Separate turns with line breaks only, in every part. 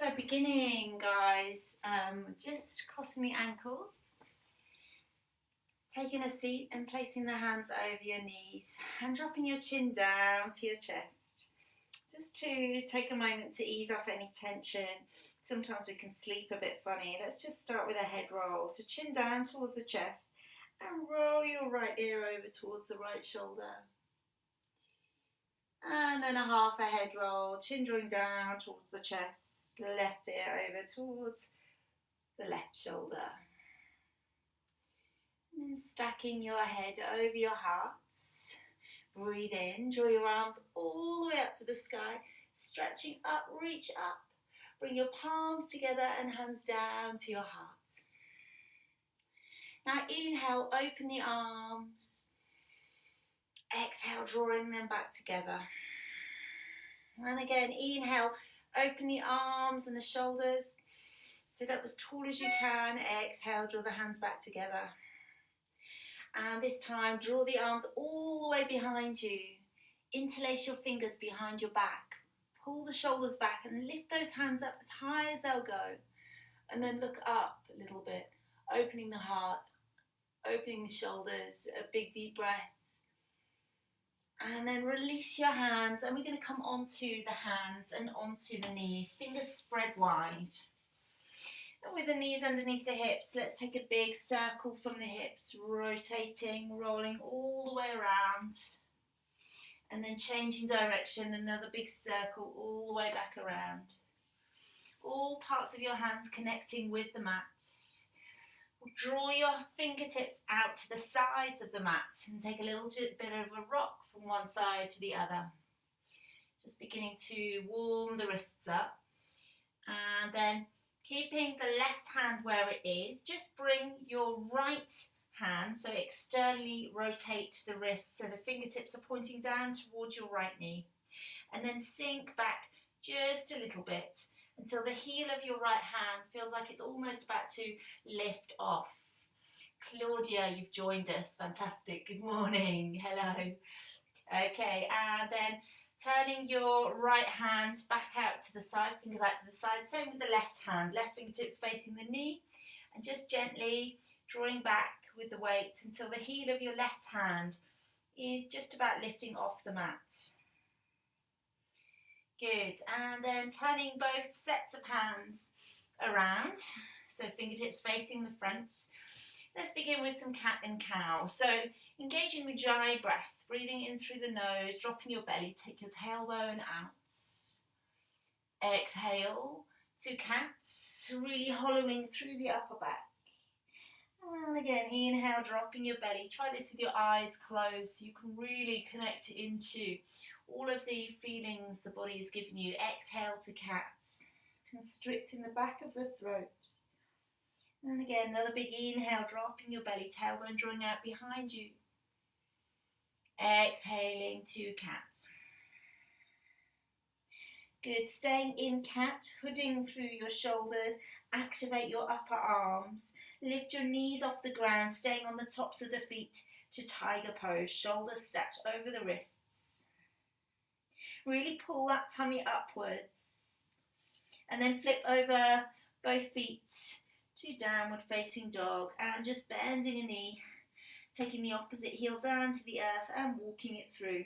So beginning, guys, just crossing the ankles, taking a seat and placing the hands over your knees and dropping your chin down to your chest. Just to take a moment to ease off any tension. Sometimes we can sleep a bit funny. Let's just start with a head roll. So chin down towards the chest and roll your right ear over towards the right shoulder. And then a half a head roll, chin drawing down towards the chest. Left ear over towards the left shoulder. And then stacking your head over your heart. Breathe in, draw your arms all the way up to the sky, stretching up, reach up. Bring your palms together and hands down to your heart. Now inhale, open the arms. Exhale, drawing them back together. And again, inhale, open the arms and the shoulders. Sit up as tall as you can. Exhale, draw the hands back together. And this time, draw the arms all the way behind you. Interlace your fingers behind your back. Pull the shoulders back and lift those hands up as high as they'll go. And then look up a little bit, opening the heart, opening the shoulders, a big deep breath. And then release your hands, and we're going to come onto the hands and onto the knees, fingers spread wide. And with the knees underneath the hips, let's take a big circle from the hips, rotating, rolling all the way around. And then changing direction, another big circle all the way back around. All parts of your hands connecting with the mat. Draw your fingertips out to the sides of the mat and take a little bit of a rock from one side to the other. Just beginning to warm the wrists up. And then keeping the left hand where it is, just bring your right hand, so externally rotate the wrists so the fingertips are pointing down towards your right knee. And then sink back just a little bit until the heel of your right hand feels like it's almost about to lift off. Claudia, you've joined us. Fantastic. Good morning. Hello. Okay, and then turning your right hand back out to the side, fingers out to the side. Same with the left hand, left fingertips facing the knee. And just gently drawing back with the weight until the heel of your left hand is just about lifting off the mat. Good, and then turning both sets of hands around, so fingertips facing the front. Let's begin with some cat and cow. So engaging with Ujjayi breath, breathing in through the nose, dropping your belly, take your tailbone out. Exhale to cats, really hollowing through the upper back. And again, inhale, dropping your belly. Try this with your eyes closed so you can really connect into all of the feelings the body is giving you. Exhale to cats, constricting the back of the throat. And again, another big inhale, dropping your belly, tailbone drawing out behind you. Exhaling to cat. Good, staying in cat, hooding through your shoulders, activate your upper arms. Lift your knees off the ground, staying on the tops of the feet to tiger pose, shoulders stacked over the wrists. Really pull that tummy upwards. And then flip over both feet to downward facing dog and just bending a knee, taking the opposite heel down to the earth and walking it through.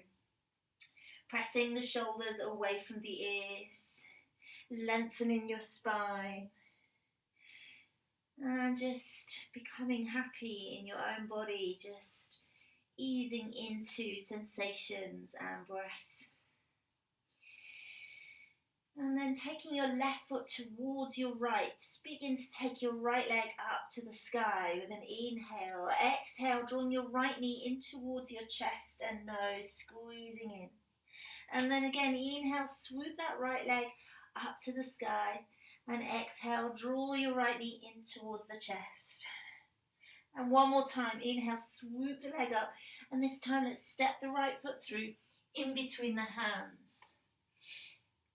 Pressing the shoulders away from the ears, lengthening your spine. And just becoming happy in your own body, just easing into sensations and breath. And then taking your left foot towards your right, begin to take your right leg up to the sky with an inhale. Exhale, drawing your right knee in towards your chest and nose, squeezing in. And then again, inhale, swoop that right leg up to the sky. And exhale, draw your right knee in towards the chest. And one more time, inhale, swoop the leg up. And this time, let's step the right foot through in between the hands.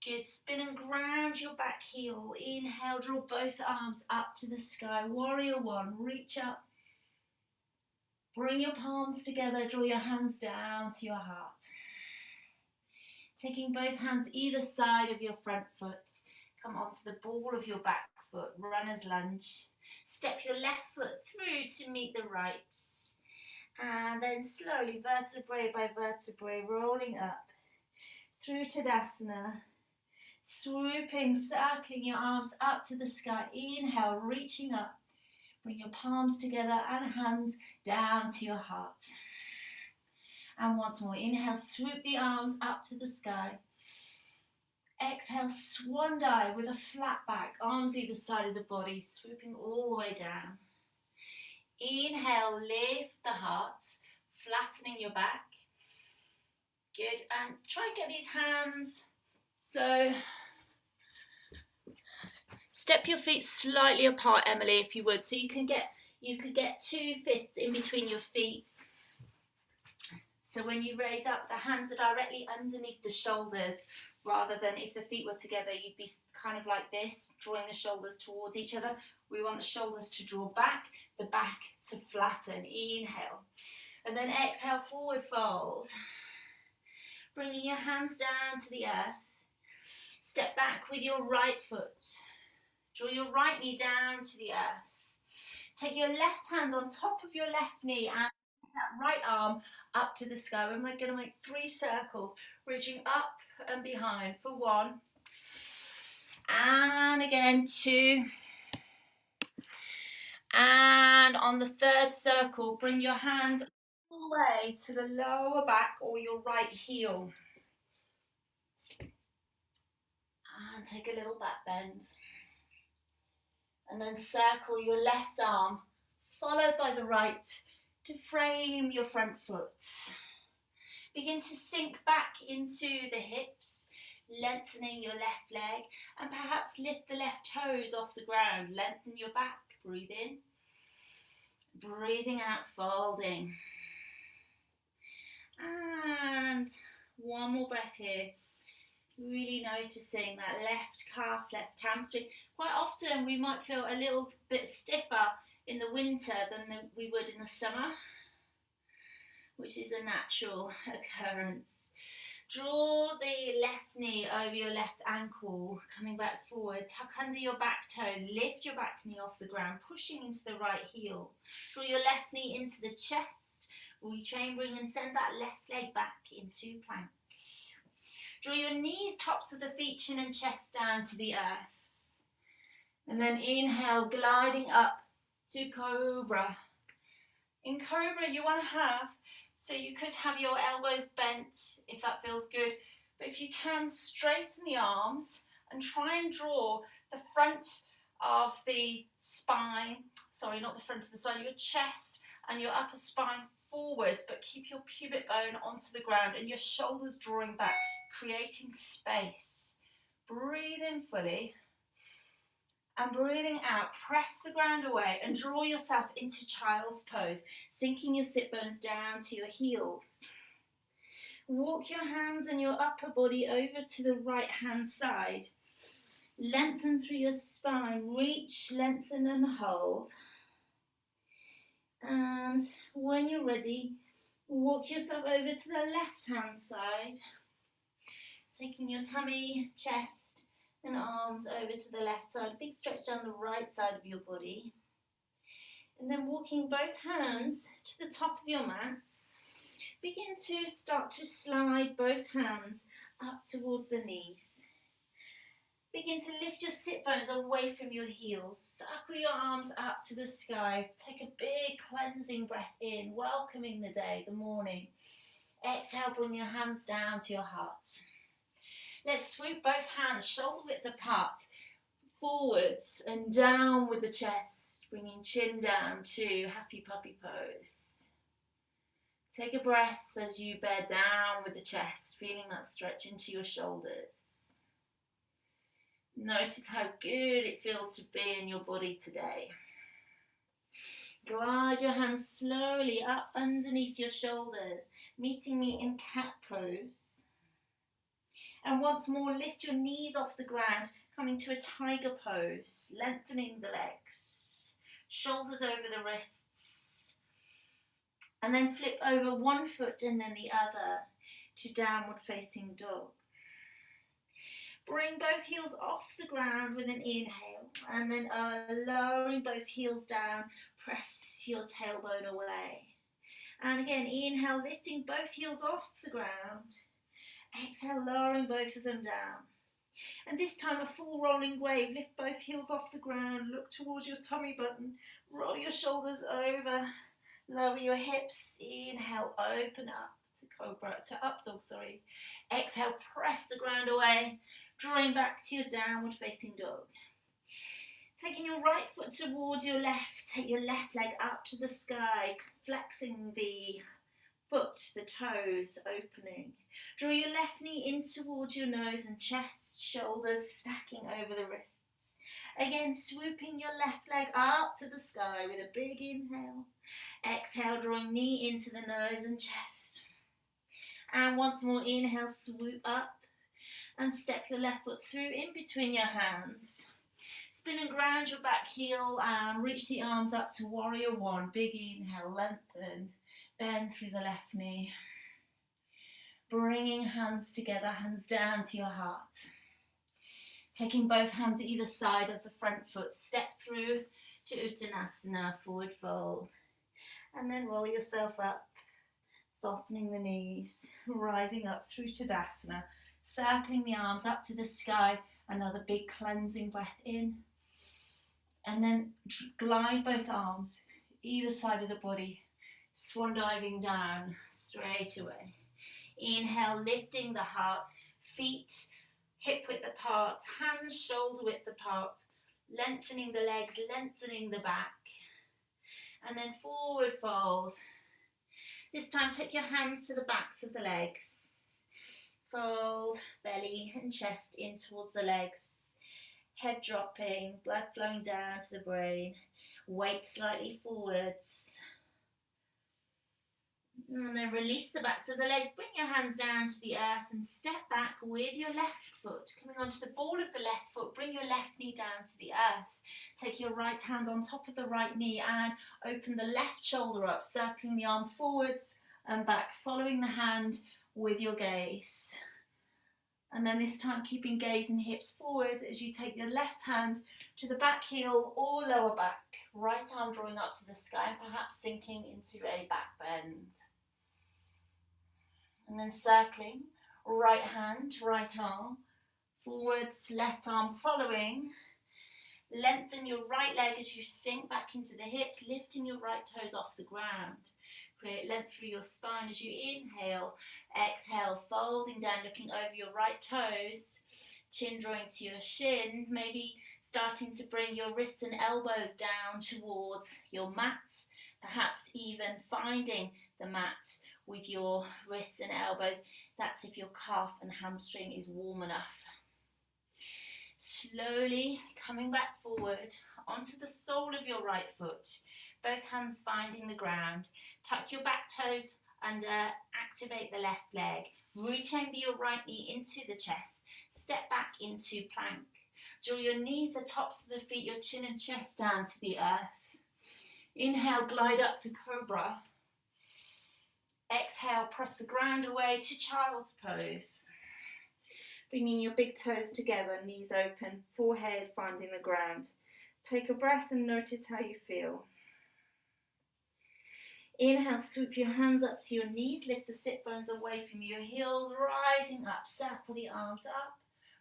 Good, spin and ground your back heel. Inhale, draw both arms up to the sky. Warrior one, reach up. Bring your palms together, draw your hands down to your heart. Taking both hands either side of your front foot, Come onto the ball of your back foot, runner's lunge. Step your left foot through to meet the right. And then slowly, vertebrae by vertebrae, rolling up through Tadasana. Swooping, circling your arms up to the sky. Inhale, reaching up. Bring your palms together and hands down to your heart. And once more, inhale, swoop the arms up to the sky. Exhale, swan dive with a flat back, arms either side of the body, swooping all the way down. Inhale, lift the heart, flattening your back. Good, and try and get these hands. So, step your feet slightly apart, Emily, if you would. So you could get 2 fists in between your feet. So when you raise up, the hands are directly underneath the shoulders, rather than if the feet were together, you'd be kind of like this, drawing the shoulders towards each other. We want the shoulders to draw back, the back to flatten. Inhale. And then exhale, forward fold. Bringing your hands down to the earth. Step back with your right foot. Draw your right knee down to the earth. Take your left hand on top of your left knee and that right arm up to the sky. And we're going to make 3 circles, reaching up and behind for 1. And again, 2. And on the 3rd circle, bring your hand all the way to the lower back or your right heel. And take a little back bend. And then circle your left arm, followed by the right, to frame your front foot. Begin to sink back into the hips, lengthening your left leg, and perhaps lift the left toes off the ground. Lengthen your back, breathe in. Breathing out, folding. And one more breath here. Really noticing that left calf, left hamstring. Quite often we might feel a little bit stiffer in the winter than we would in the summer, which is a natural occurrence. Draw the left knee over your left ankle, coming back forward. Tuck under your back toes, lift your back knee off the ground, pushing into the right heel. Draw your left knee into the chest, rechambering and send that left leg back into plank. Draw your knees, tops of the feet, chin and chest down to the earth. And then inhale, gliding up to Cobra. In Cobra, you want to have, so you could have your elbows bent if that feels good, but if you can, straighten the arms and try and draw the front of the spine, sorry, not the front of the spine, your chest and your upper spine forwards, but keep your pubic bone onto the ground and your shoulders drawing back, creating space. Breathe in fully. And breathing out, press the ground away and draw yourself into child's pose, sinking your sit bones down to your heels. Walk your hands and your upper body over to the right hand side. Lengthen through your spine, reach, lengthen and hold. And when you're ready, walk yourself over to the left hand side, taking your tummy, chest, and arms over to the left side. Big stretch down the right side of your body. And then walking both hands to the top of your mat. Begin to start to slide both hands up towards the knees. Begin to lift your sit bones away from your heels. Circle your arms up to the sky. Take a big cleansing breath in, welcoming the day, the morning. Exhale, bring your hands down to your heart. Let's swoop both hands shoulder width apart, forwards and down with the chest, bringing chin down to happy puppy pose. Take a breath as you bear down with the chest, feeling that stretch into your shoulders. Notice how good it feels to be in your body today. Glide your hands slowly up underneath your shoulders, meeting me in cat pose. And once more, lift your knees off the ground, coming to a tiger pose, lengthening the legs, shoulders over the wrists. And then flip over one foot and then the other to downward facing dog. Bring both heels off the ground with an inhale, and then lowering both heels down, press your tailbone away. And again, inhale, lifting both heels off the ground. Exhale, lowering both of them down. And this time a full rolling wave. Lift both heels off the ground, look towards your tummy button, roll your shoulders over, lower your hips. Inhale, open up to cobra, to up dog, sorry. Exhale, press the ground away, drawing back to your downward facing dog. Taking your right foot towards your left, take your left leg up to the sky, flexing the foot, the toes opening. Draw your left knee in towards your nose and chest, shoulders stacking over the wrists. Again, swooping your left leg up to the sky with a big inhale. Exhale, drawing knee into the nose and chest. And once more, inhale, swoop up and step your left foot through in between your hands. Spin and ground your back heel and reach the arms up to warrior one. Big inhale, lengthen, bend through the left knee. Bringing hands together, hands down to your heart. Taking both hands either side of the front foot, step through to Uttanasana, forward fold. And then roll yourself up, softening the knees, rising up through Tadasana, circling the arms up to the sky. Another big cleansing breath in. And then glide both arms either side of the body, swan diving down straight away. Inhale, lifting the heart, feet hip width apart, hands shoulder width apart, lengthening the legs, lengthening the back. And then forward fold. This time take your hands to the backs of the legs. Fold belly and chest in towards the legs. Head dropping, blood flowing down to the brain. Weight slightly forwards. And then release the backs of the legs. Bring your hands down to the earth and step back with your left foot. Coming onto the ball of the left foot, bring your left knee down to the earth. Take your right hand on top of the right knee and open the left shoulder up, circling the arm forwards and back, following the hand with your gaze. And then this time keeping gaze and hips forward as you take your left hand to the back heel or lower back. Right arm drawing up to the sky and perhaps sinking into a back bend. And then circling, right hand, right arm, forwards, left arm following. Lengthen your right leg as you sink back into the hips, lifting your right toes off the ground. Create length through your spine as you inhale. Exhale, folding down, looking over your right toes. Chin drawing to your shin. Maybe starting to bring your wrists and elbows down towards your mat. Perhaps even finding the mat with your wrists and elbows. That's if your calf and hamstring is warm enough. Slowly coming back forward onto the sole of your right foot. Both hands finding the ground. Tuck your back toes under, activate the left leg. Reach over your right knee into the chest. Step back into plank. Draw your knees, the tops of the feet, your chin and chest down to the earth. Inhale, glide up to cobra. Exhale, press the ground away to child's pose. Bringing your big toes together, knees open, forehead finding the ground. Take a breath and notice how you feel. Inhale, swoop your hands up to your knees, lift the sit bones away from your heels, rising up, circle the arms up.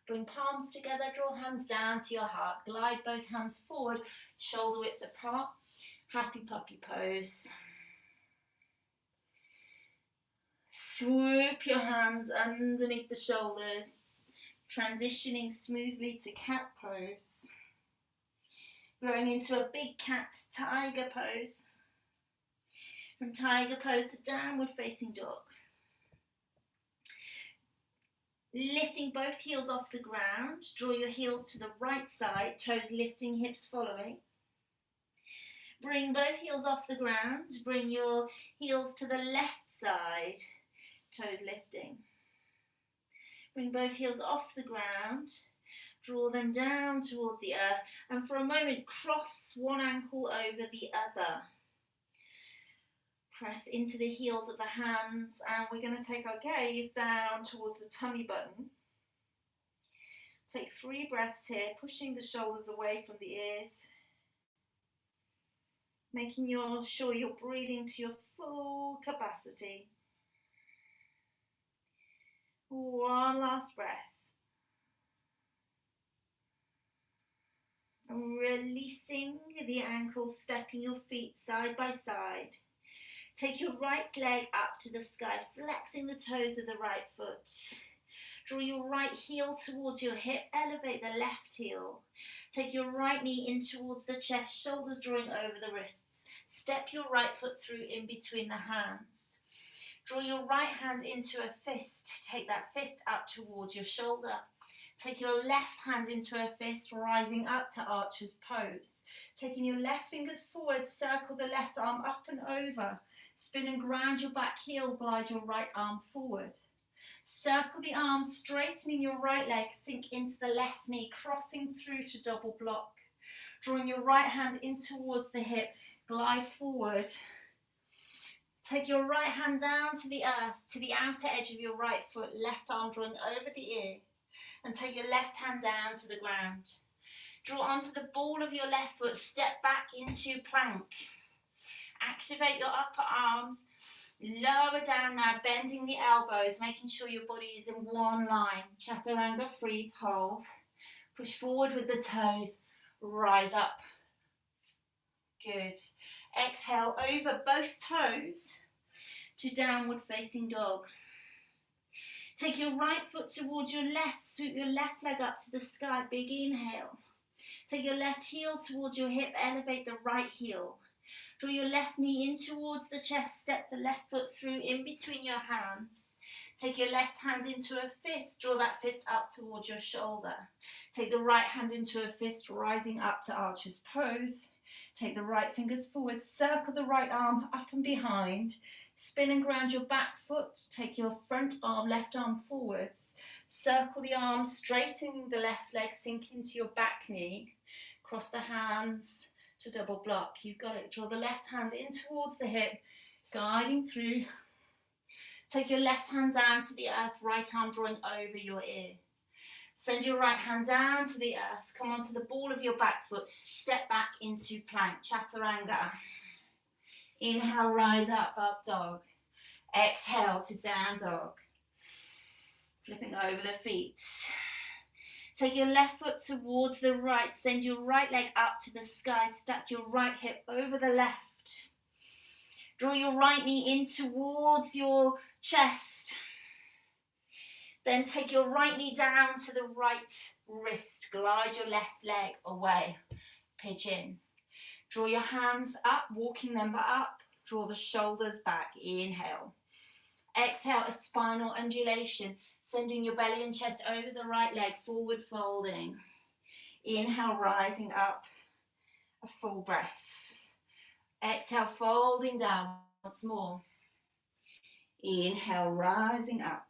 Bring palms together, draw hands down to your heart. Glide both hands forward, shoulder width apart. Happy puppy pose. Swoop your hands underneath the shoulders, transitioning smoothly to cat pose. Growing into a big cat tiger pose. From tiger pose to downward facing dog. Lifting both heels off the ground, draw your heels to the right side, toes lifting, hips following. Bring both heels off the ground, bring your heels to the left side, toes lifting. Bring both heels off the ground, draw them down towards the earth, and for a moment cross one ankle over the other. Press into the heels of the hands, and we're going to take our gaze down towards the tummy button. Take 3 breaths here, pushing the shoulders away from the ears. Making sure you're breathing to your full capacity. One last breath. Releasing the ankles, stepping your feet side by side. Take your right leg up to the sky, flexing the toes of the right foot. Draw your right heel towards your hip, elevate the left heel. Take your right knee in towards the chest, shoulders drawing over the wrists. Step your right foot through in between the hands. Draw your right hand into a fist. Take that fist up towards your shoulder. Take your left hand into a fist, rising up to archer's pose. Taking your left fingers forward, circle the left arm up and over. Spin and ground your back heel, glide your right arm forward. Circle the arms, straightening your right leg, sink into the left knee, crossing through to double block. Drawing your right hand in towards the hip, glide forward. Take your right hand down to the earth, to the outer edge of your right foot, left arm drawing over the ear. And take your left hand down to the ground. Draw onto the ball of your left foot, step back into plank. Activate your upper arms. Lower down now, bending the elbows, making sure your body is in one line. Chaturanga, freeze, hold. Push forward with the toes, rise up. Good. Exhale over both toes to downward facing dog. Take your right foot towards your left, swoop your left leg up to the sky, big inhale. Take your left heel towards your hip, elevate the right heel. Draw your left knee in towards the chest, step the left foot through in between your hands. Take your left hand into a fist, draw that fist up towards your shoulder. Take the right hand into a fist, rising up to archer's pose. Take the right fingers forward, circle the right arm up and behind. Spin and ground your back foot, take your front arm, left arm forwards. Circle the arms, straightening the left leg, sink into your back knee. Cross the hands to double block. You've got it. Draw the left hand in towards the hip, guiding through. Take your left hand down to the earth, right arm drawing over your ear. Send your right hand down to the earth. Come onto the ball of your back foot. Step back into plank, chaturanga. Inhale, rise up, up dog. Exhale to down dog. Flipping over the feet. Take your left foot towards the right. Send your right leg up to the sky. Stack your right hip over the left. Draw your right knee in towards your chest. Then take your right knee down to the right wrist. Glide your left leg away. Pigeon. Draw your hands up, walking them up. Draw the shoulders back. Inhale. Exhale, a spinal undulation. Sending your belly and chest over the right leg, forward folding. Inhale, rising up. A full breath. Exhale, folding down once more. Inhale, rising up.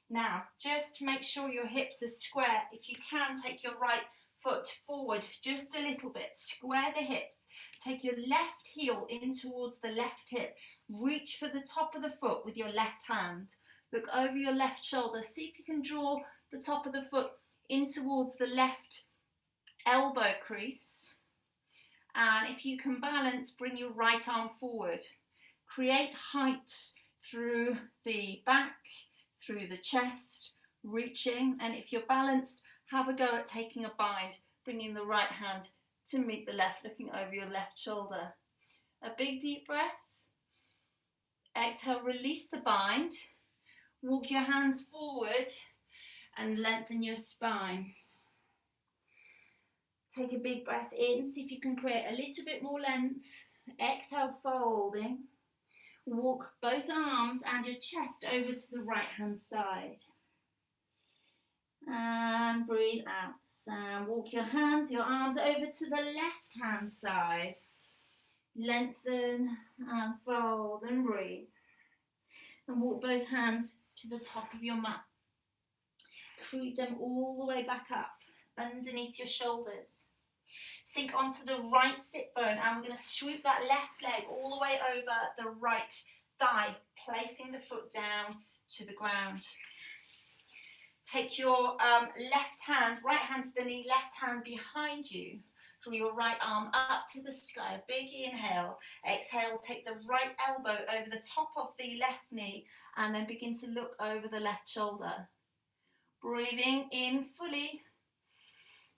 Now, just make sure your hips are square. If you can, take your right foot forward just a little bit. Square the hips. Take your left heel in towards the left hip. Reach for the top of the foot with your left hand. Look over your left shoulder. See if you can draw the top of the foot in towards the left elbow crease. And if you can balance, bring your right arm forward. Create height through the back, through the chest, reaching. And if you're balanced, have a go at taking a bind, bringing the right hand to meet the left, looking over your left shoulder. A big deep breath. Exhale, release the bind. Walk your hands forward and lengthen your spine. Take a big breath in, see if you can create a little bit more length. Exhale, folding. Walk both arms and your chest over to the right hand side. And breathe out. And walk your hands, your arms over to the left hand side. Lengthen and fold and breathe. And walk both hands to the top of your mat. Creep them all the way back up underneath your shoulders. Sink onto the right sit bone and we're going to swoop that left leg all the way over the right thigh, placing the foot down to the ground. Take your left hand, right hand to the knee, left hand behind you. Draw your right arm up to the sky. Big inhale. Exhale, take the right elbow over the top of the left knee and then begin to look over the left shoulder. Breathing in fully.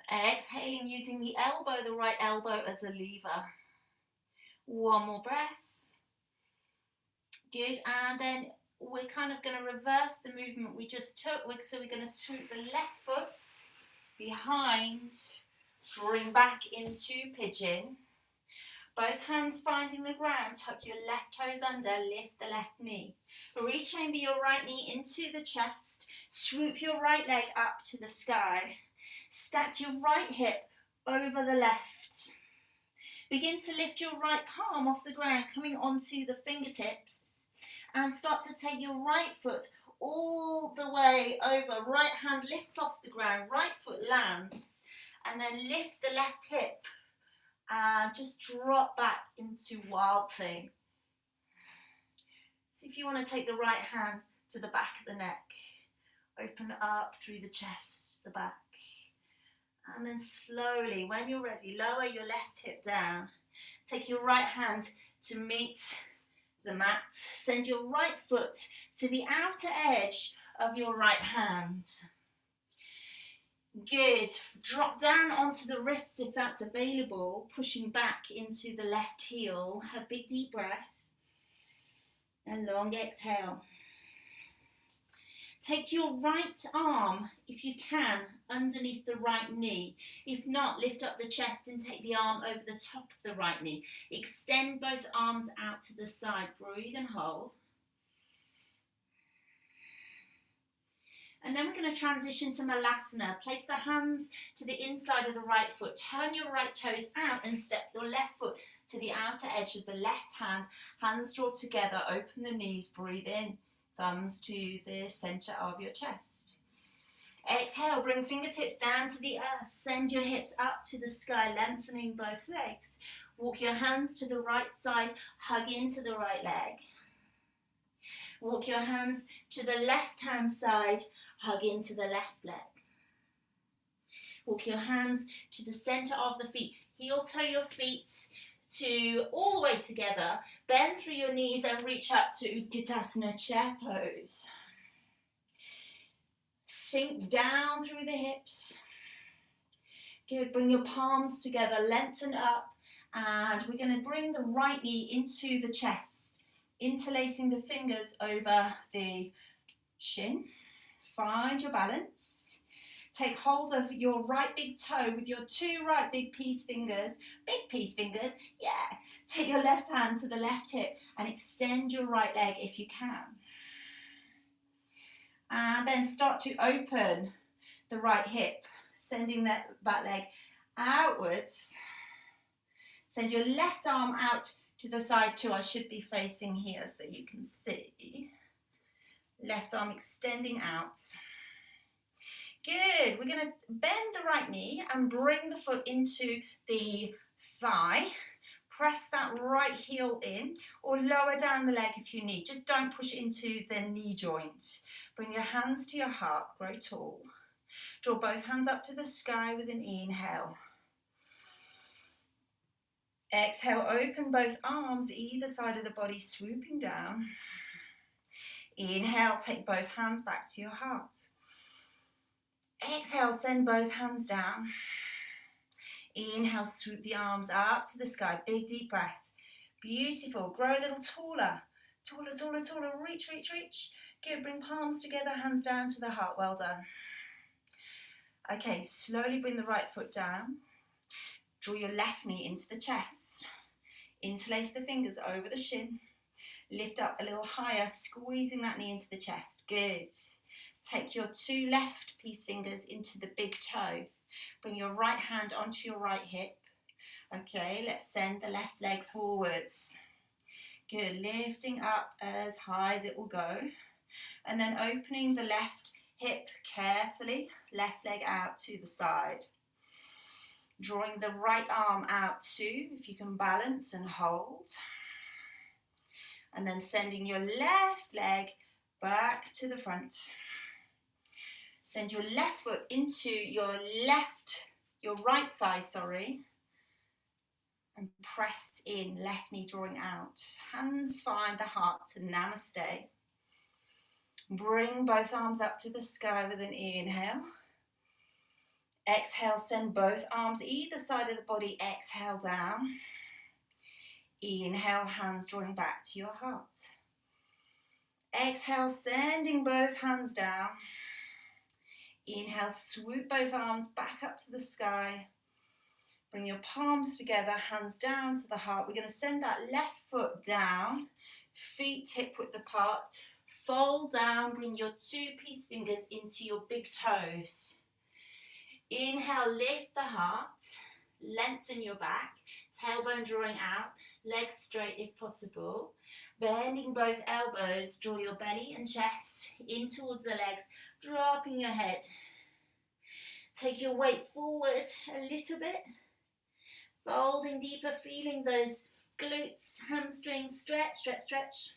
Exhaling using the elbow, the right elbow as a lever. One more breath. Good, and then we're kind of going to reverse the movement we just took. So we're going to swoop the left foot behind, drawing back into pigeon. Both hands finding the ground, tuck your left toes under, lift the left knee. Rechamber your right knee into the chest, swoop your right leg up to the sky. Stack your right hip over the left. Begin to lift your right palm off the ground, coming onto the fingertips. And start to take your right foot all the way over. Right hand lifts off the ground, right foot lands. And then lift the left hip. And just drop back into wild thing. So if you want to take the right hand to the back of the neck, open up through the chest, the back. And then slowly, when you're ready, lower your left hip down. Take your right hand to meet the mat. Send your right foot to the outer edge of your right hand. Good. Drop down onto the wrists if that's available, pushing back into the left heel. Have a big deep breath. And long exhale. Take your right arm, if you can, underneath the right knee. If not, lift up the chest and take the arm over the top of the right knee. Extend both arms out to the side. Breathe and hold. And then we're going to transition to Malasana. Place the hands to the inside of the right foot. Turn your right toes out and step your left foot to the outer edge of the left hand. Hands draw together. Open the knees. Breathe in. Thumbs to the center of your chest. Exhale. Bring fingertips down to the earth. Send your hips up to the sky, lengthening both legs. Walk your hands to the right side. Hug into the right leg. Walk your hands to the left-hand side, hug into the left leg. Walk your hands to the center of the feet. Heel toe your feet to all the way together. Bend through your knees and reach up to Utkatasana chair pose. Sink down through the hips. Good, bring your palms together, lengthen up, and we're going to bring the right knee into the chest. Interlacing the fingers over the shin. Find your balance. Take hold of your right big toe with your two right big peace fingers. Big peace fingers, yeah. Take your left hand to the left hip and extend your right leg if you can. And then start to open the right hip, sending that leg outwards. Send your left arm out to the side too. I should be facing here so you can see. Left arm extending out. Good. We're going to bend the right knee and bring the foot into the thigh. Press that right heel in or lower down the leg if you need. Just don't push into the knee joint. Bring your hands to your heart. Grow tall. Draw both hands up to the sky with an inhale. Exhale, open both arms either side of the body, swooping down. Inhale, take both hands back to your heart. Exhale, send both hands down. Inhale, swoop the arms up to the sky. Big deep breath. Beautiful. Grow a little taller. Taller, taller, taller. Reach, reach, reach. Good. Bring palms together, hands down to the heart. Well done. Okay, slowly bring the right foot down. Draw your left knee into the chest. Interlace the fingers over the shin. Lift up a little higher, squeezing that knee into the chest. Good. Take your two left peace fingers into the big toe. Bring your right hand onto your right hip. Okay, let's send the left leg forwards. Good. Lifting up as high as it will go. And then opening the left hip carefully. Left leg out to the side. Drawing the right arm out too, if you can balance and hold. And then sending your left leg back to the front. Send your left foot into your right thigh, sorry. And press in, left knee drawing out. Hands find the heart to namaste. Bring both arms up to the sky with an inhale. Exhale, send both arms either side of the body, exhale down. Inhale, hands drawing back to your heart. Exhale, sending both hands down. Inhale, swoop both arms back up to the sky. Bring your palms together, hands down to the heart. We're going to send that left foot down, feet hip width apart. Fold down, bring your two peace fingers into your big toes. Inhale, lift the heart, lengthen your back, tailbone drawing out, legs straight if possible. Bending both elbows, draw your belly and chest in towards the legs, dropping your head. Take your weight forward a little bit, folding deeper, feeling those glutes, hamstrings, stretch, stretch, stretch.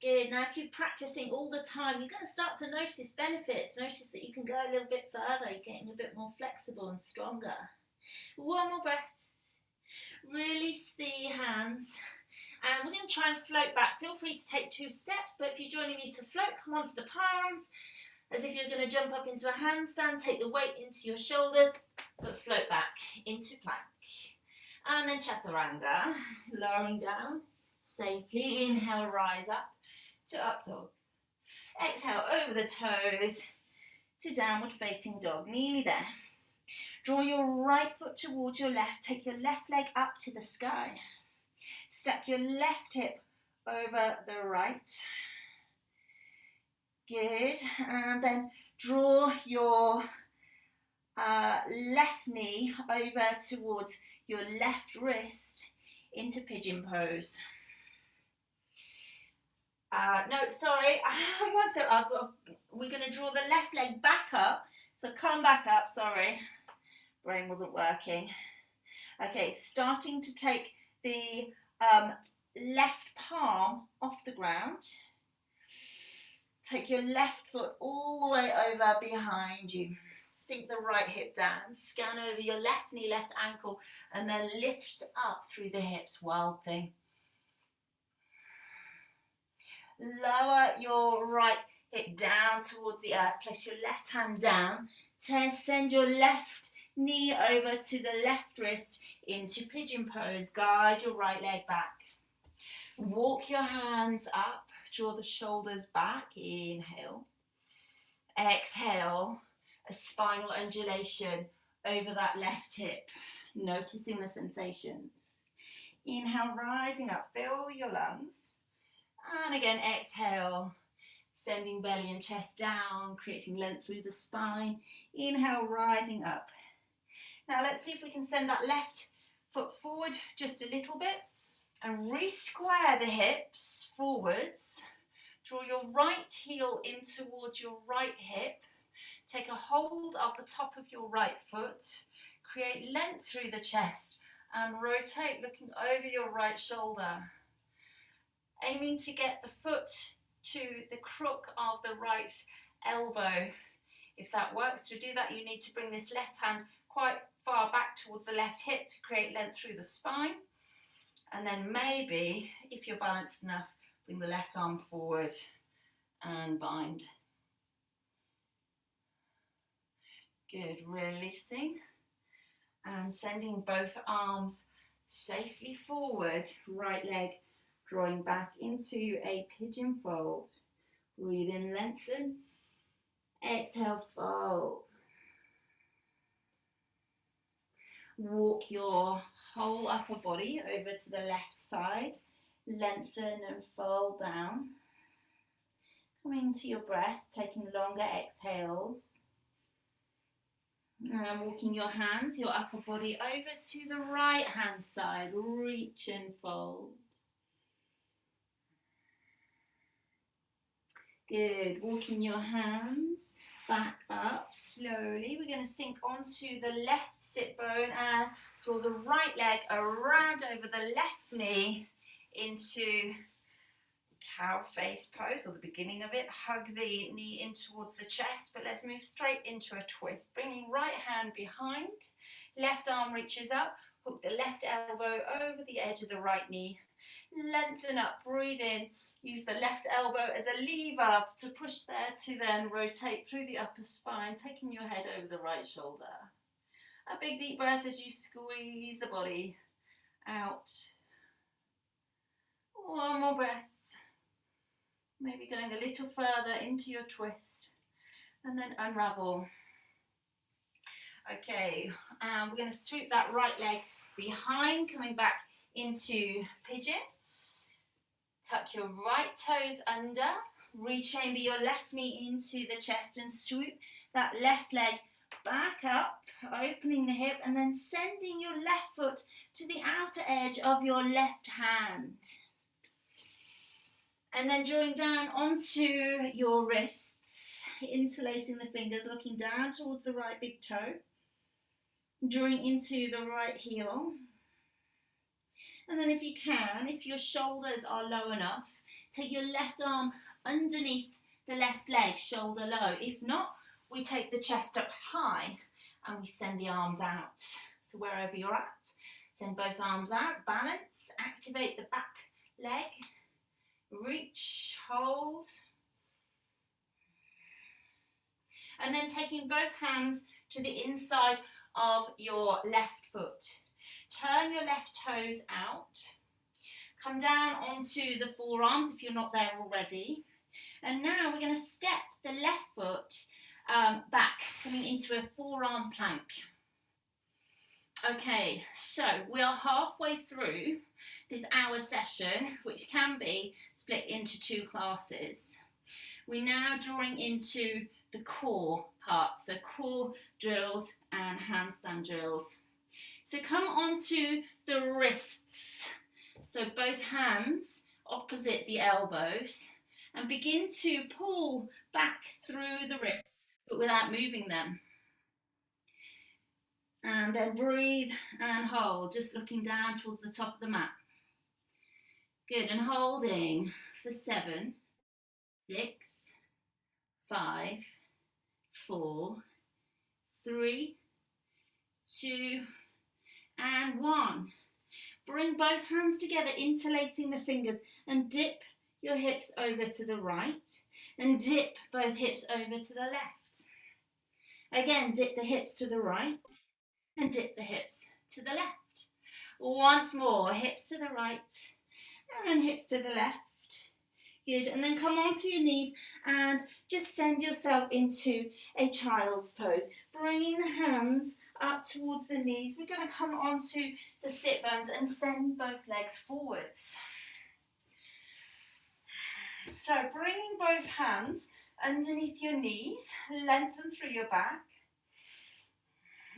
Good. Now if you're practicing all the time, you're going to start to notice benefits. Notice that you can go a little bit further. You're getting a bit more flexible and stronger. One more breath. Release the hands. And we're going to try and float back. Feel free to take 2 steps, but if you're joining me to float, come onto the palms. As if you're going to jump up into a handstand, take the weight into your shoulders, but float back into plank. And then chaturanga, lowering down safely. Inhale, rise up to up dog. Exhale, over the toes to downward facing dog. Nearly there. Draw your right foot towards your left. Take your left leg up to the sky. Stack your left hip over the right. Good. And then draw your left knee over towards your left wrist into pigeon pose. We're going to draw the left leg back up. So come back up, sorry. Brain wasn't working. Okay, starting to take the left palm off the ground. Take your left foot all the way over behind you. Sink the right hip down. Scan over your left knee, left ankle, and then lift up through the hips. Wild thing. Lower your right hip down towards the earth. Place your left hand down. Send your left knee over to the left wrist into pigeon pose. Guide your right leg back. Walk your hands up. Draw the shoulders back. Inhale. Exhale. A spinal undulation over that left hip. Noticing the sensations. Inhale, rising up. Fill your lungs. And again, exhale, sending belly and chest down, creating length through the spine. Inhale, rising up. Now let's see if we can send that left foot forward just a little bit and re-square the hips forwards. Draw your right heel in towards your right hip. Take a hold of the top of your right foot. Create length through the chest and rotate, looking over your right shoulder. Aiming to get the foot to the crook of the right elbow. If that works, to do that you need to bring this left hand quite far back towards the left hip to create length through the spine. And then maybe, if you're balanced enough, bring the left arm forward and bind. Good, releasing and sending both arms safely forward, right leg drawing back into a pigeon fold. Breathe in, lengthen. Exhale, fold. Walk your whole upper body over to the left side. Lengthen and fold down. Coming to your breath, taking longer exhales. And walking your hands, your upper body over to the right hand side. Reach and fold. Good. Walking your hands back up slowly. We're going to sink onto the left sit bone and draw the right leg around over the left knee into Cow face pose, or the beginning of it. Hug the knee in towards the chest, but let's move straight into a twist. Bringing right hand behind, left arm reaches up, hook the left elbow over the edge of the right knee. Lengthen up, breathe in, use the left elbow as a lever to push there to then rotate through the upper spine, taking your head over the right shoulder. A big deep breath as you squeeze the body out. One more breath. Maybe going a little further into your twist and then unravel. Okay, we're going to swoop that right leg behind, coming back into pigeon. Tuck your right toes under, rechamber your left knee into the chest and swoop that left leg back up, opening the hip and then sending your left foot to the outer edge of your left hand. And then drawing down onto your wrists, interlacing the fingers, looking down towards the right big toe, drawing into the right heel. And then if you can, if your shoulders are low enough, take your left arm underneath the left leg, shoulder low. If not, we take the chest up high and we send the arms out. So wherever you're at, send both arms out, balance, activate the back leg, reach, hold. And then taking both hands to the inside of your left foot. Turn your left toes out. Come down onto the forearms if you're not there already. And now we're going to step the left foot back, coming into a forearm plank. Okay, so we are halfway through this hour session, which can be split into 2 classes. We're now drawing into the core parts, so core drills and handstand drills. So come onto the wrists, so both hands opposite the elbows, and begin to pull back through the wrists, but without moving them. And then breathe and hold, just looking down towards the top of the mat. Good, and holding for 7, 6, 5, 4, 3, 2, and 1. Bring both hands together, interlacing the fingers, and dip your hips over to the right, and dip both hips over to the left. Again, dip the hips to the right, and dip the hips to the left. Once more, hips to the right, and hips to the left. Good, and then come onto your knees and just send yourself into a child's pose. Bringing the hands up towards the knees, we're going to come onto the sit bones and send both legs forwards. So bringing both hands underneath your knees, lengthen through your back.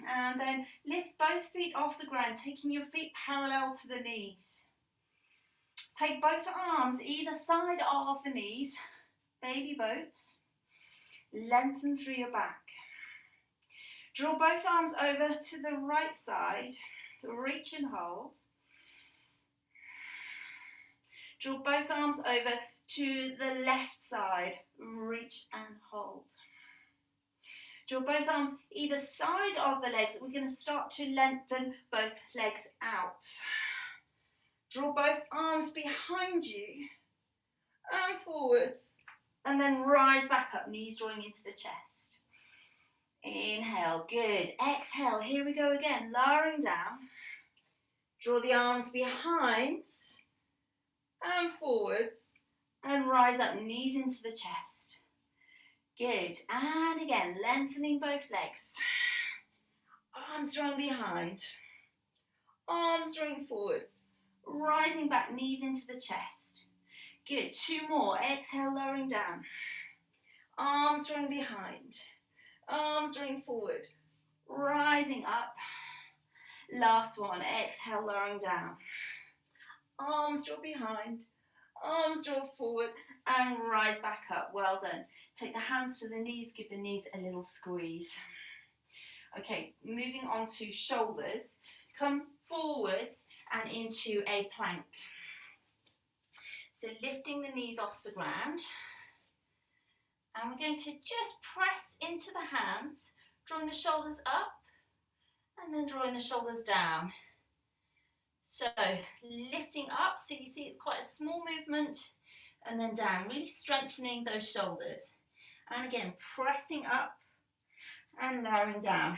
And then lift both feet off the ground, taking your feet parallel to the knees. Take both arms either side of the knees, baby boats. Lengthen through your back. Draw both arms over to the right side, reach and hold. Draw both arms over to the left side, reach and hold. Draw both arms either side of the legs. We're going to start to lengthen both legs out. Draw both arms behind you and forwards, and then rise back up, knees drawing into the chest. Inhale, good. Exhale, here we go again, lowering down. Draw the arms behind and forwards, and rise up, knees into the chest. Good, and again, lengthening both legs. Arms drawing behind, arms drawing forwards, rising back, knees into the chest. Good, 2 more. Exhale, lowering down. Arms drawing behind, arms drawing forward, rising up. Last one. Exhale, lowering down. Arms draw behind, arms draw forward, and rise back up. Well done. Take the hands to the knees, give the knees a little squeeze. Okay, moving on to shoulders. Come forwards and into a plank. So lifting the knees off the ground. And we're going to just press into the hands, drawing the shoulders up and then drawing the shoulders down. So lifting up, so you see it's quite a small movement, and then down, really strengthening those shoulders. And again, pressing up and lowering down.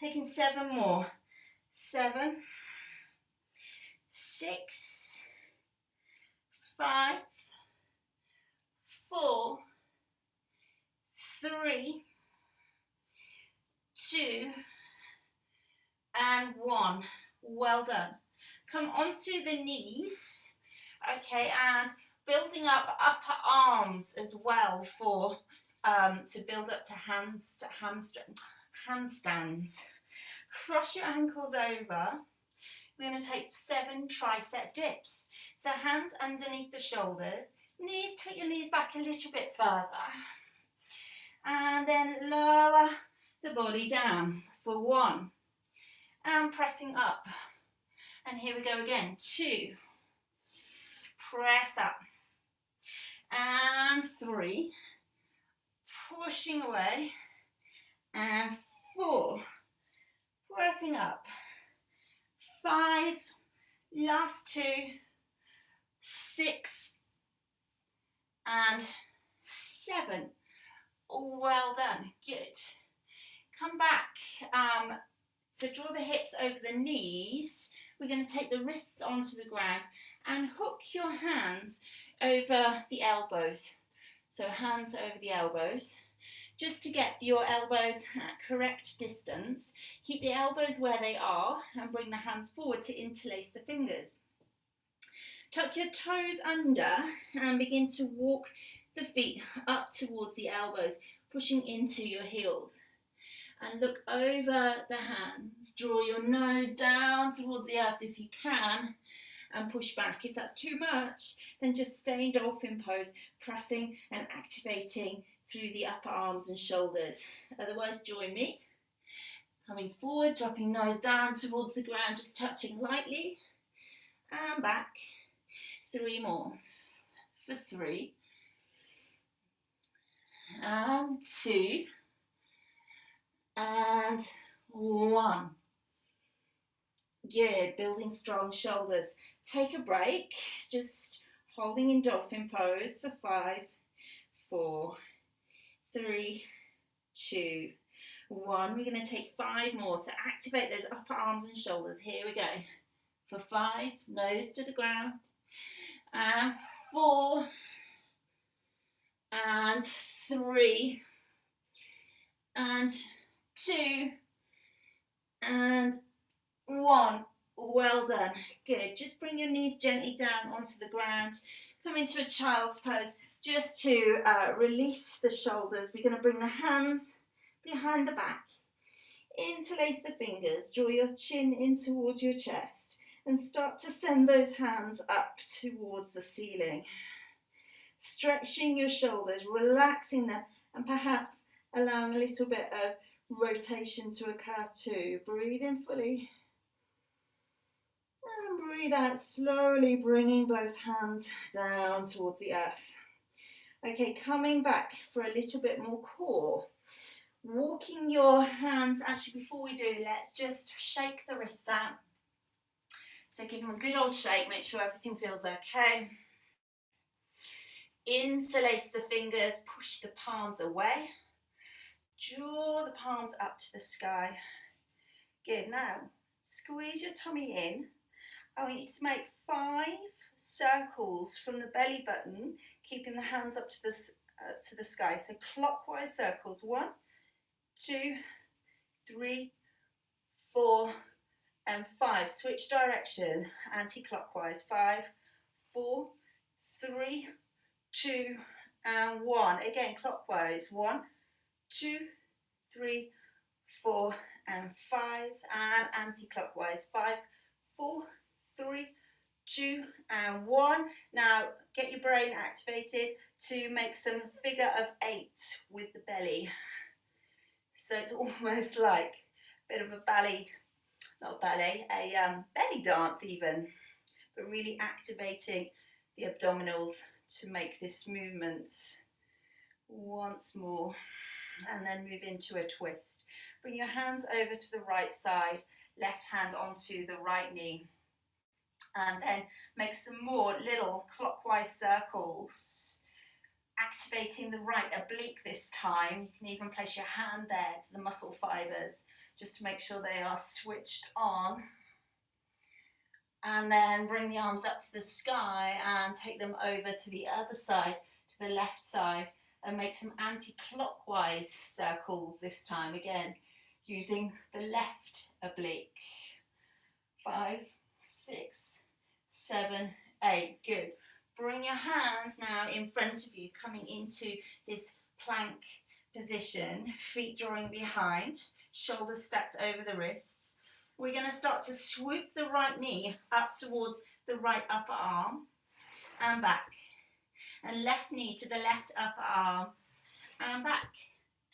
Taking 7 more. 7, 6, 5, 4, 3, 2, and 1. Well done. Come onto the knees, okay, and building up upper arms as well for to build up to handstands. Cross your ankles over. We're going to take 7 tricep dips. So hands underneath the shoulders, knees, take your knees back a little bit further. And then lower the body down for 1. And pressing up. And here we go again. 2. Press up. And 3. Pushing away. And 4. Pressing up. 5. Last 2. 6. And 7. Well done. Good. Come back. So draw the hips over the knees. We're going to take the wrists onto the ground and hook your hands over the elbows. So hands over the elbows. Just to get your elbows at correct distance, keep the elbows where they are and bring the hands forward to interlace the fingers. Tuck your toes under and begin to walk the feet up towards the elbows, pushing into your heels. And look over the hands. Draw your nose down towards the earth if you can, and push back. If that's too much, then just stay in dolphin pose, pressing and activating through the upper arms and shoulders. Otherwise, join me. Coming forward, dropping nose down towards the ground, just touching lightly. And back. 3 more. For 3. And 2. And 1. Good, building strong shoulders. Take a break, just holding in dolphin pose for 5, 4, 3, 2, 1. We're going to take 5 more, so activate those upper arms and shoulders. Here we go. For 5, nose to the ground. And 4. And 3. And 2. And 1. Well done. Good. Just bring your knees gently down onto the ground. Come into a child's pose just to release the shoulders. We're going to bring the hands behind the back. Interlace the fingers. Draw your chin in towards your chest and start to send those hands up towards the ceiling. Stretching your shoulders, relaxing them, and perhaps allowing a little bit of rotation to occur too. Breathe in fully. And breathe out slowly, bringing both hands down towards the earth. Okay, coming back for a little bit more core. Walking your hands, actually before we do, let's just shake the wrists out. So give them a good old shake, make sure everything feels okay. Interlace the fingers, push the palms away. Draw the palms up to the sky. Good, now squeeze your tummy in. I want you to make 5 circles from the belly button, keeping the hands up to the sky. So clockwise circles, 1, 2, 3, 4, and 5. Switch direction, anti-clockwise. 5, 4, 3, 2, and 1. Again, clockwise. 1, 2, 3, 4, and 5. And anti-clockwise. 5, 4, 3, 2, and 1. Now get your brain activated to make some figure of 8 with the belly. So it's almost like a bit of a ballet, not a ballet, a belly dance even, but really activating the abdominals to make this movement once more, and then move into a twist. Bring your hands over to the right side, left hand onto the right knee, and then make some more little clockwise circles, activating the right oblique this time. You can even place your hand there to the muscle fibers just to make sure they are switched on. And then bring the arms up to the sky and take them over to the other side, to the left side, and make some anti-clockwise circles this time, again using the left oblique. 5, 6, 7, 8, good. Bring your hands now in front of you, coming into this plank position, feet drawing behind, shoulders stacked over the wrists. We're going to start to swoop the right knee up towards the right upper arm and back, and left knee to the left upper arm and back.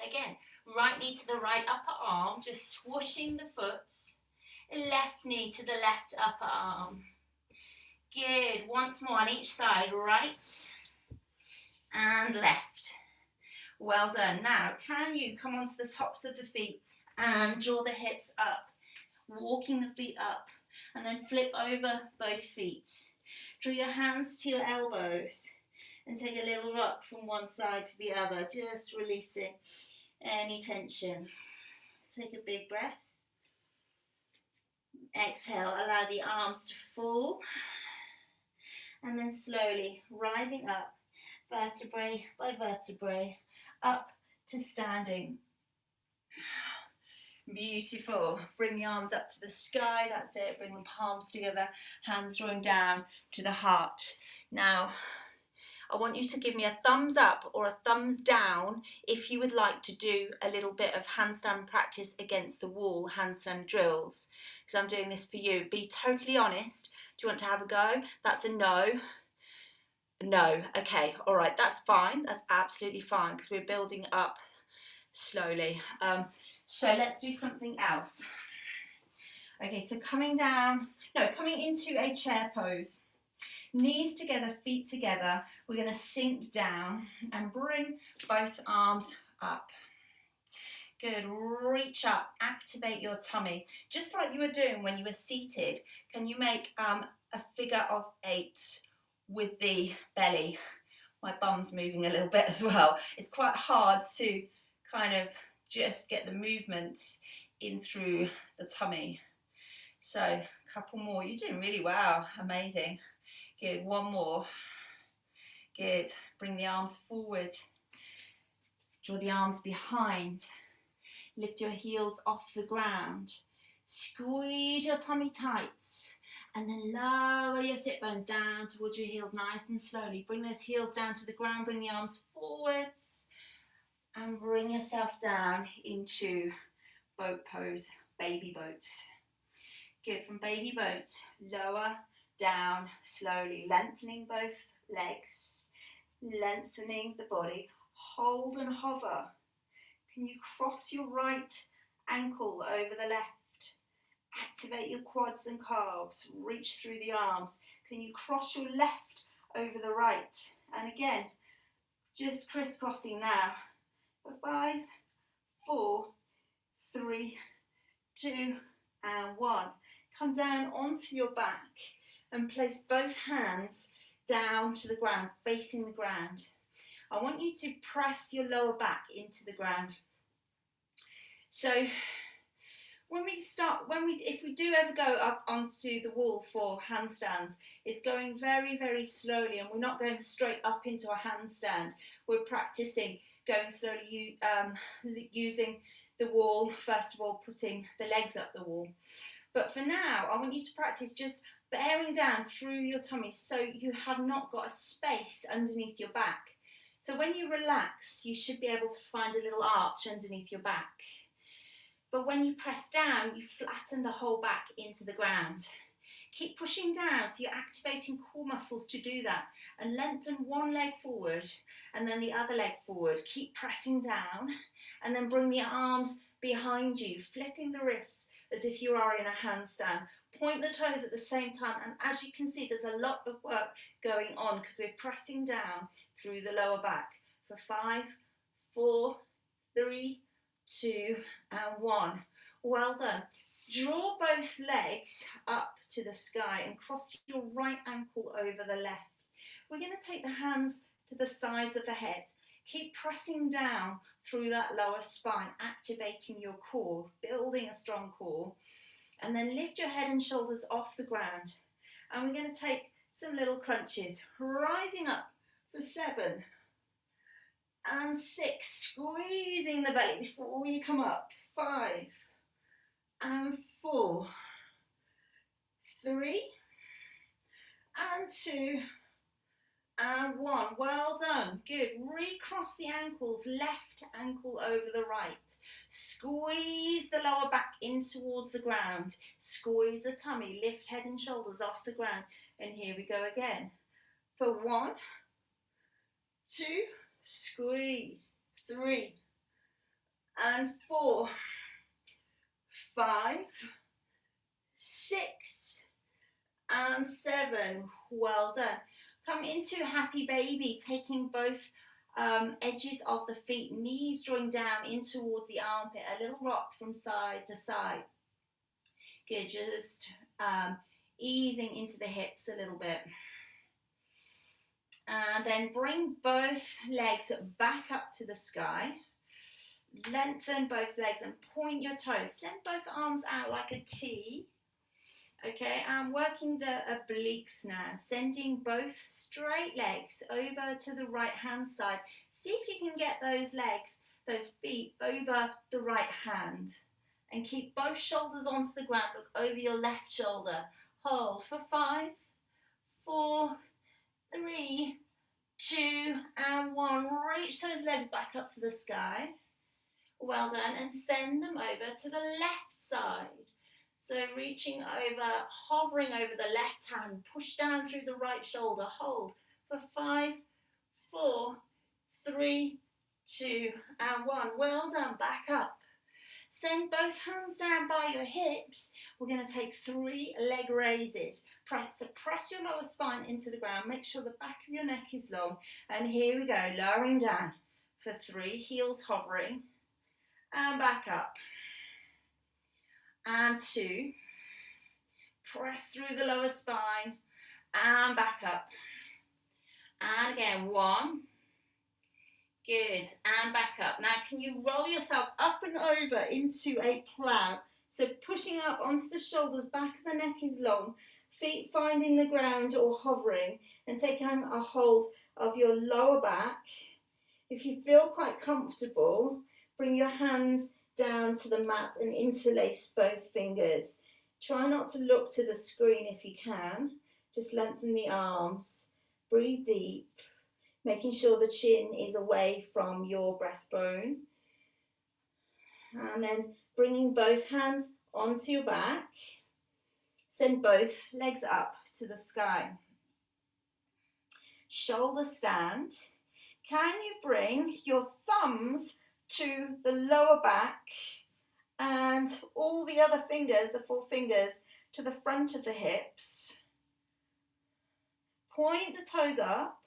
Again, right knee to the right upper arm, just swooshing the foot, left knee to the left upper arm. Good, once more on each side, right and left. Well done. Now, can you come onto the tops of the feet and draw the hips up, walking the feet up, and then flip over both feet. Draw your hands to your elbows and take a little rock from one side to the other, just releasing any tension. Take a big breath. Exhale, allow the arms to fall, and then slowly rising up, vertebrae by vertebrae, up to standing. Beautiful. Bring the arms up to the sky, that's it. Bring the palms together, hands drawing down to the heart. Now, I want you to give me a thumbs up or a thumbs down if you would like to do a little bit of handstand practice against the wall, handstand drills, because I'm doing this for you. Be totally honest. Do you want to have a go? That's a no. No. Okay. All right. That's fine. That's absolutely fine, because we're building up slowly. So let's do something else. Okay, so coming into a chair pose. Knees together, feet together. We're going to sink down and bring both arms up. Good, reach up, activate your tummy. Just like you were doing when you were seated, can you make a figure of 8 with the belly? My bum's moving a little bit as well. It's quite hard to kind of just get the movement in through the tummy. So a couple more. You're doing really well. Amazing. Good. One more. Good. Bring the arms forward. Draw the arms behind. Lift your heels off the ground. Squeeze your tummy tight. And then lower your sit bones down towards your heels nice and slowly. Bring those heels down to the ground. Bring the arms forwards. And bring yourself down into boat pose, baby boat. Good, from baby boat, lower, down, slowly, lengthening both legs, lengthening the body, hold and hover. Can you cross your right ankle over the left? Activate your quads and calves, reach through the arms. Can you cross your left over the right? And again, just crisscrossing now. 5, 4, 3, 2, and 1. Come down onto your back and place both hands down to the ground, facing the ground. I want you to press your lower back into the ground. So if we do ever go up onto the wall for handstands, it's going very, very slowly, and we're not going straight up into a handstand. We're practicing going slowly, using the wall, first of all, putting the legs up the wall. But for now, I want you to practice just bearing down through your tummy so you have not got a space underneath your back. So when you relax, you should be able to find a little arch underneath your back. But when you press down, you flatten the whole back into the ground. Keep pushing down, so you're activating core muscles to do that. And lengthen one leg forward and then the other leg forward. Keep pressing down and then bring the arms behind you, flipping the wrists as if you are in a handstand. Point the toes at the same time, and as you can see, there's a lot of work going on because we're pressing down through the lower back. For 5, 4, 3, 2, and 1. Well done. Draw both legs up to the sky and cross your right ankle over the left. We're going to take the hands to the sides of the head. Keep pressing down through that lower spine, activating your core, building a strong core. And then lift your head and shoulders off the ground. And we're going to take some little crunches, rising up for 7 and 6, squeezing the belly before you come up. 5 and 4, 3 and 2 and 1. Well done. Good. Recross the ankles, left ankle over the right. Squeeze the lower back in towards the ground. Squeeze the tummy, lift head and shoulders off the ground. And here we go again. For 1, 2, squeeze. 3 and 4, 5, 6 and 7. Well done. Come into happy baby, taking both edges of the feet, knees drawing down in towards the armpit, a little rock from side to side. Good, just easing into the hips a little bit. And then bring both legs back up to the sky. Lengthen both legs and point your toes. Send both arms out like a T. Okay, I'm working the obliques now, sending both straight legs over to the right hand side. See if you can get those legs, those feet over the right hand. And keep both shoulders onto the ground, look over your left shoulder. Hold for 5, 4, 3, 2, and 1. Reach those legs back up to the sky. Well done, and send them over to the left side. So reaching over, hovering over the left hand, push down through the right shoulder, hold for 5, 4, 3, 2, and 1. Well done, back up. Send both hands down by your hips. We're going to take 3 leg raises. Press your lower spine into the ground. Make sure the back of your neck is long. And here we go, lowering down for 3, heels hovering, and back up. And 2, press through the lower spine and back up. And again, 1, good, and back up. Now can you roll yourself up and over into a plow? So pushing up onto the shoulders, back of the neck is long, feet finding the ground or hovering, and taking a hold of your lower back. If you feel quite comfortable, bring your hands down to the mat and interlace both fingers. Try not to look to the screen if you can. Just lengthen the arms. Breathe deep, making sure the chin is away from your breastbone. And then bringing both hands onto your back. Send both legs up to the sky. Shoulder stand. Can you bring your thumbs to the lower back and all the other fingers, the 4 fingers, to the front of the hips? Point the toes up.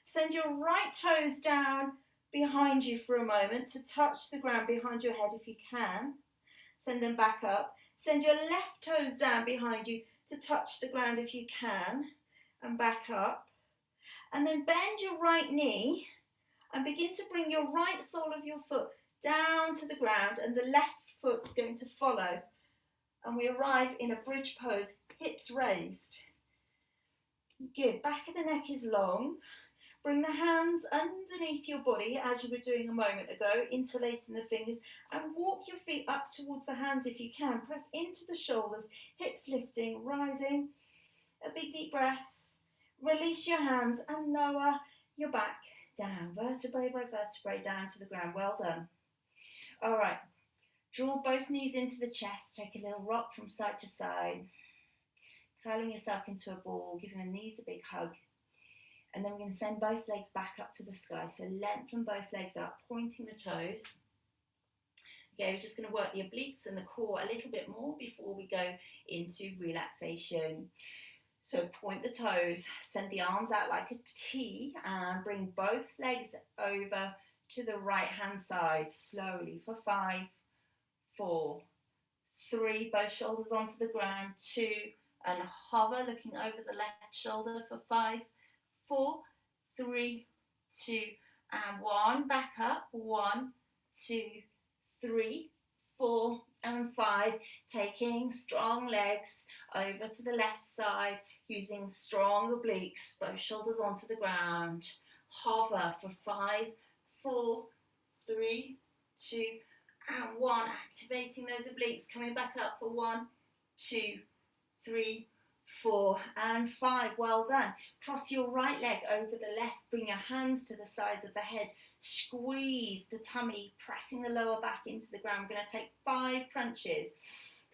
Send your right toes down behind you for a moment to touch the ground behind your head if you can. Send them back up. Send your left toes down behind you to touch the ground if you can, and back up. And then bend your right knee and begin to bring your right sole of your foot down to the ground, and the left foot's going to follow. And we arrive in a bridge pose, hips raised. Good, back of the neck is long. Bring the hands underneath your body as you were doing a moment ago, interlacing the fingers, and walk your feet up towards the hands if you can. Press into the shoulders, hips lifting, rising. A big deep breath. Release your hands and lower your back down, vertebrae by vertebrae, down to the ground. Well done. All right, draw both knees into the chest, take a little rock from side to side, curling yourself into a ball, giving the knees a big hug. And then we're going to send both legs back up to the sky. So lengthen both legs up, pointing the toes. Okay, we're just going to work the obliques and the core a little bit more before we go into relaxation. So point the toes, send the arms out like a T, and bring both legs over to the right hand side slowly for 5, 4, 3, both shoulders onto the ground, 2, and hover looking over the left shoulder for 5, 4, 3, 2, and 1. Back up, 1, 2, 3, 4, and 5. Taking strong legs over to the left side, using strong obliques, both shoulders onto the ground. Hover for 5, 4, 3, 2, and 1. Activating those obliques, coming back up for 1, 2, 3, 4, and 5. Well done. Cross your right leg over the left. Bring your hands to the sides of the head. Squeeze the tummy, pressing the lower back into the ground. We're going to take 5 crunches.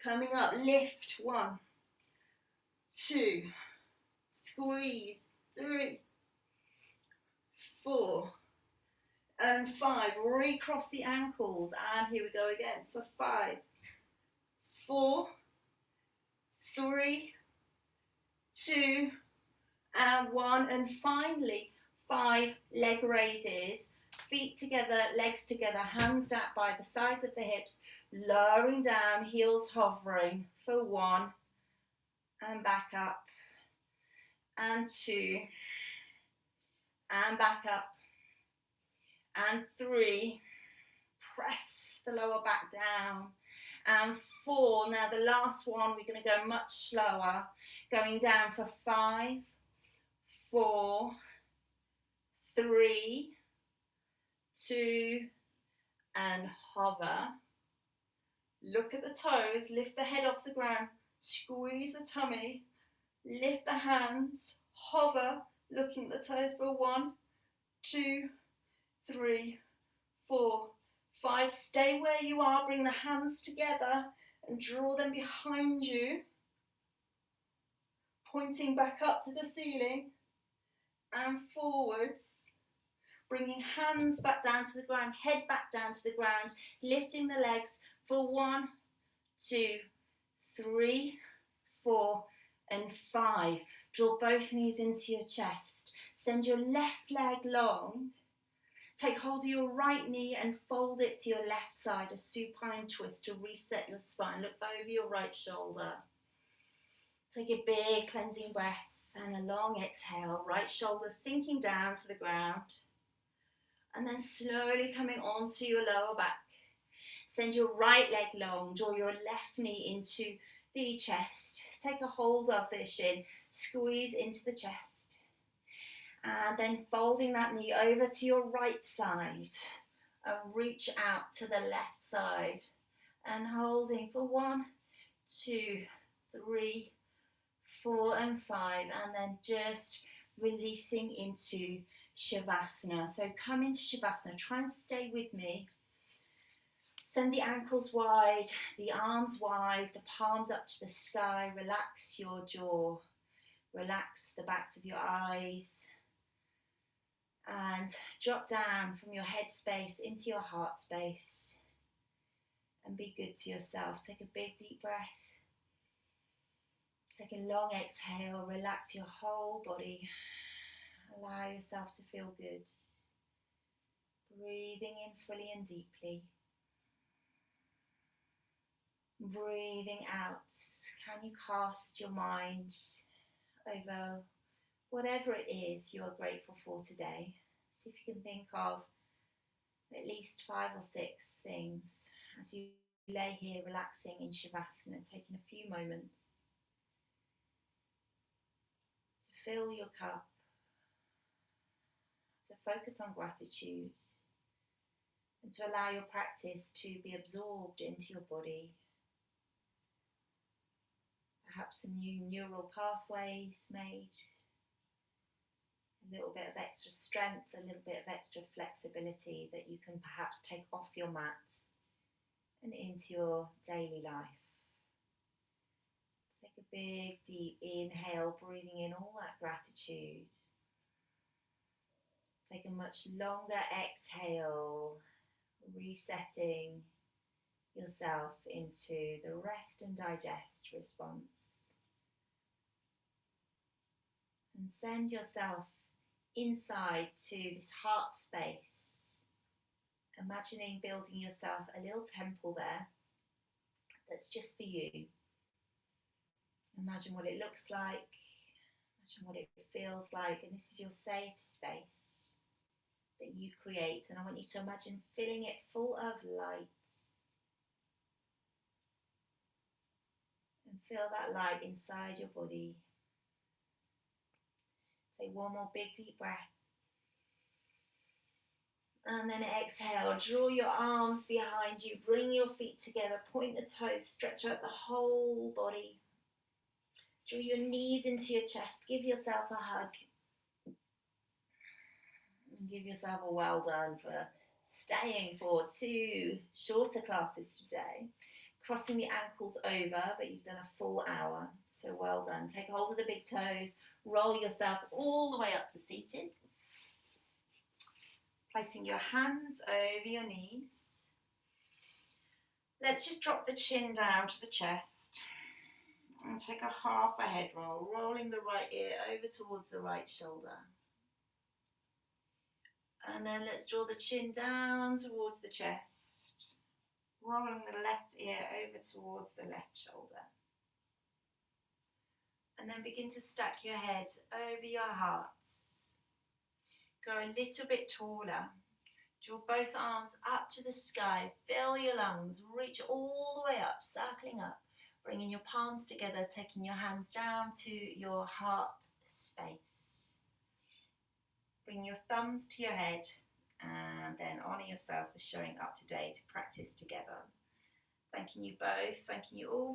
Coming up, lift. 1, 2, squeeze. 3, 4, and 5. Recross the ankles. And here we go again for 5, 4, 3, 2, and 1. And finally, 5 leg raises. Feet together, legs together, hands out by the sides of the hips, lowering down, heels hovering for 1, and back up, and 2, and back up, and 3, press the lower back down, and 4. Now the last one, we're going to go much slower, going down for 5, 4, 3, 2, and hover. Look at the toes, lift the head off the ground, squeeze the tummy, lift the hands, hover, looking at the toes for 1, 2, 3, 4, 5. Stay where you are, bring the hands together and draw them behind you, pointing back up to the ceiling and forwards. Bringing hands back down to the ground, head back down to the ground, lifting the legs for 1, 2, 3, 4, and 5. Draw both knees into your chest. Send your left leg long. Take hold of your right knee and fold it to your left side, a supine twist to reset your spine. Look over your right shoulder. Take a big cleansing breath and a long exhale. Right shoulder sinking down to the ground. And then slowly coming onto your lower back. Send your right leg long, draw your left knee into the chest. Take a hold of the shin, squeeze into the chest. And then folding that knee over to your right side. And reach out to the left side. And holding for 1, 2, 3, 4, and 5. And then just releasing into Shavasana. So come into Shavasana. Try and stay with me. Send the ankles wide, the arms wide, the palms up to the sky. Relax your jaw. Relax the backs of your eyes. And drop down from your head space into your heart space. And be good to yourself. Take a big deep breath. Take a long exhale. Relax your whole body. Allow yourself to feel good. Breathing in fully and deeply. Breathing out. Can you cast your mind over whatever it is you are grateful for today? See if you can think of at least 5 or 6 things as you lay here relaxing in Shavasana, taking a few moments to fill your cup, to focus on gratitude, and to allow your practice to be absorbed into your body. Perhaps some new neural pathways made, a little bit of extra strength, a little bit of extra flexibility that you can perhaps take off your mat and into your daily life. Take a big deep inhale, breathing in all that gratitude. Take a much longer exhale, resetting yourself into the rest and digest response. And send yourself inside to this heart space, imagining building yourself a little temple there that's just for you. Imagine what it looks like, imagine what it feels like, and this is your safe space that you create, and I want you to imagine filling it full of light. And feel that light inside your body. Take one more big deep breath. And then exhale, draw your arms behind you, bring your feet together, point the toes, stretch out the whole body. Draw your knees into your chest, give yourself a hug. And give yourself a well done for staying for 2 shorter classes today. Crossing the ankles over, but you've done a full hour, so well done. Take hold of the big toes, roll yourself all the way up to seated. Placing your hands over your knees. Let's just drop the chin down to the chest and take a half a head roll, rolling the right ear over towards the right shoulder. And then let's draw the chin down towards the chest, rolling the left ear over towards the left shoulder. And then begin to stack your head over your heart. Go a little bit taller. Draw both arms up to the sky. Fill your lungs. Reach all the way up, circling up. Bringing your palms together, taking your hands down to your heart space. Bring your thumbs to your head and then honour yourself for showing up today to practice together. Thanking you both, thanking you all